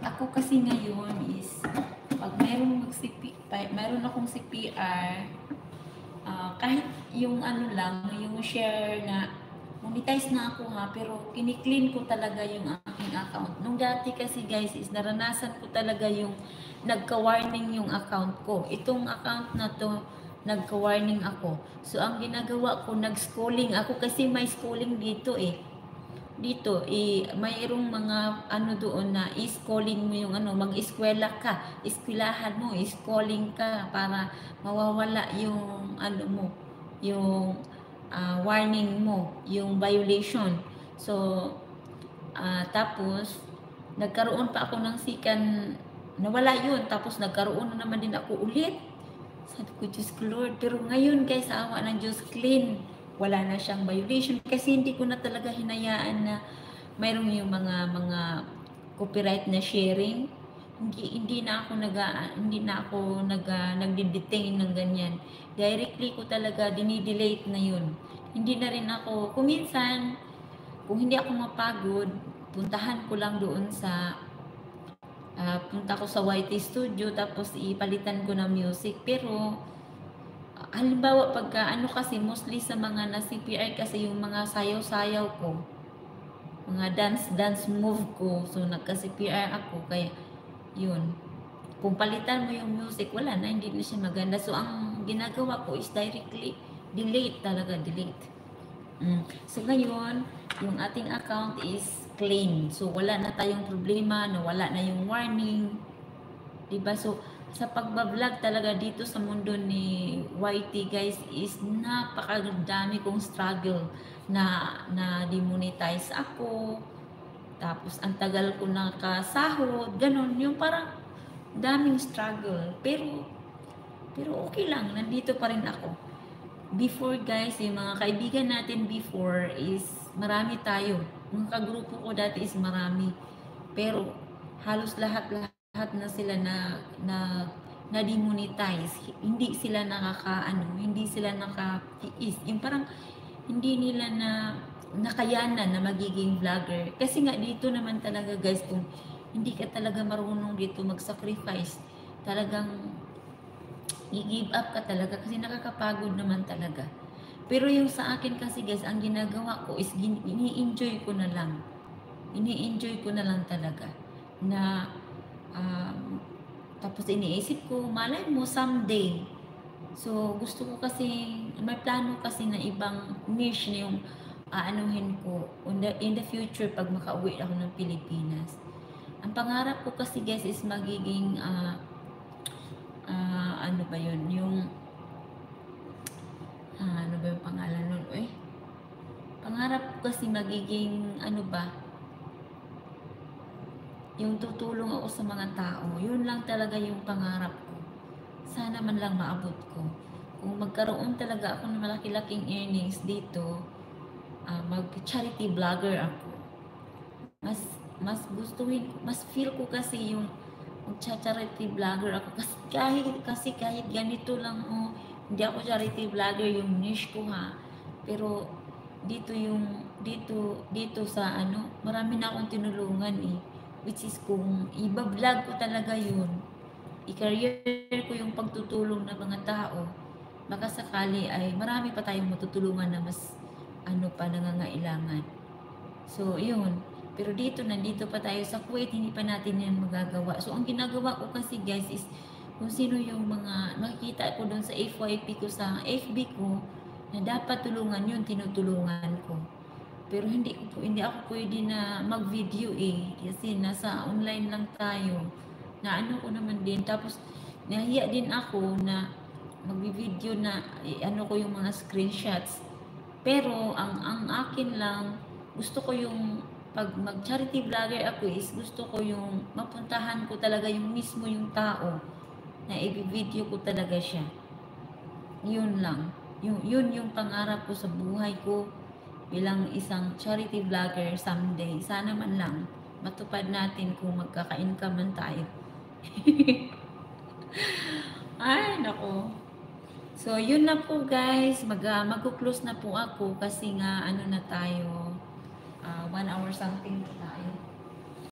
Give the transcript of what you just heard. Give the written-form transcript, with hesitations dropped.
ako kasi ngayon is, pag mayroon akong CPR, kahit yung ano lang, yung share na monetize na ako ha, pero kini-clean ko talaga yung aking account. Nung dati kasi guys is naranasan ko talaga yung nagka-warning yung account ko. Itong account na to, nagka-warning ako. So ang ginagawa ko, nag-schooling ako kasi may schooling dito eh. Dito, mayroong mga ano doon na is-calling mo yung ano, mag-eskwela ka, eskwelahan mo, is-calling ka para mawawala yung ano mo, yung warning mo, yung violation. So, tapos, nagkaroon pa ako ng sikan, nawala yun, tapos nagkaroon na naman din ako ulit. Sabi ko, Diyos ko Lord, pero ngayon guys, sa awa ng Diyos, clean. Wala na siyang violation kasi hindi ko na talaga hinayaan na mayroong yung mga copyright na sharing. Hindi na ako nagde-detain ng ganyan. Directly ko talaga dinidelete na yun. Hindi na rin ako, kuminsan, kung hindi ako mapagod, puntahan ko lang doon sa punta ko sa YT Studio tapos ipalitan ko ng music. Pero halimbawa pagka ano kasi mostly sa mga na CPR kasi yung mga sayaw-sayaw ko, mga dance move ko, so nagka-CPR ako, kaya yun, kung palitan mo yung music, wala na, hindi na siya maganda. So ang ginagawa ko is directly delete talaga, delete. So ngayon, yung ating account is clean. So wala na tayong problema, nawala na yung warning. Diba? So sa pagbablog talaga dito sa mundo ni YT guys is napakadami kong struggle na demonetize ako. Tapos ang tagal ko nakasahod, ganun, yung parang daming struggle. Pero okay lang, nandito pa rin ako. Before guys, yung mga kaibigan natin before is marami tayo. Mga kagrupo ko dati is marami. Pero halos lahat na sila na demonetize. Hindi sila hindi sila nakatiis. Yung parang hindi nila nakayanan na magiging vlogger. Kasi nga dito naman talaga guys, kung hindi ka talaga marunong dito mag-sacrifice, talagang i-give up ka talaga kasi nakakapagod naman talaga. Pero yung sa akin kasi guys, ang ginagawa ko is ini-enjoy ko na lang. Ini-enjoy ko na lang talaga. Na tapos iniisip ko, malay mo someday. So gusto ko kasi, may plano kasi na ibang niche na yung aanuhin ko in the future pag makauwi ako ng Pilipinas. Ang pangarap ko kasi guys is magiging ano ba yun, yung ano ba yung pangalan nun, pangarap ko kasi magiging ano ba, yung tutulong ako sa mga tao. Yun lang talaga yung pangarap ko. Sana man lang maabot ko. Kung magkaroon talaga ako ng malaki-laking earnings dito, mag-charity vlogger ako. Mas gustuhin, mas feel ko kasi yung mag-charity vlogger ako. Kasi kahit ganito lang, hindi ako charity vlogger, yung niche ko ha. Pero dito sa ano, marami na akong tinulungan eh. Which is kung iba-vlog ko talaga yun, i-career ko yung pagtutulong ng mga tao, baka sakali ay marami pa tayong matutulungan na mas ano pa nangangailangan. So, yun. Pero nandito pa tayo sa Kuwait, hindi pa natin yan magagawa. So, ang ginagawa ko kasi guys is, kung sino yung mga makikita ko doon sa FYP ko, sa FB ko, na dapat tulungan yun, tinutulungan ko. Pero hindi ako pwede na mag-video eh. Kasi nasa online lang tayo. Na ano ko naman din. Tapos, nahiya din ako na mag-video na ano ko yung mga screenshots. Pero, ang akin lang, gusto ko yung pag mag-charity vlogger ako is gusto ko yung mapuntahan ko talaga yung mismo yung tao na i-video ko talaga siya. Yun lang. Yun yung pangarap ko sa buhay ko bilang isang charity vlogger someday. Sana man lang matupad natin kung magkaka-income man tayo. Ay, nako. So, yun na po guys. Mag-close na po ako kasi nga ano na tayo, 1 hour something na tayo.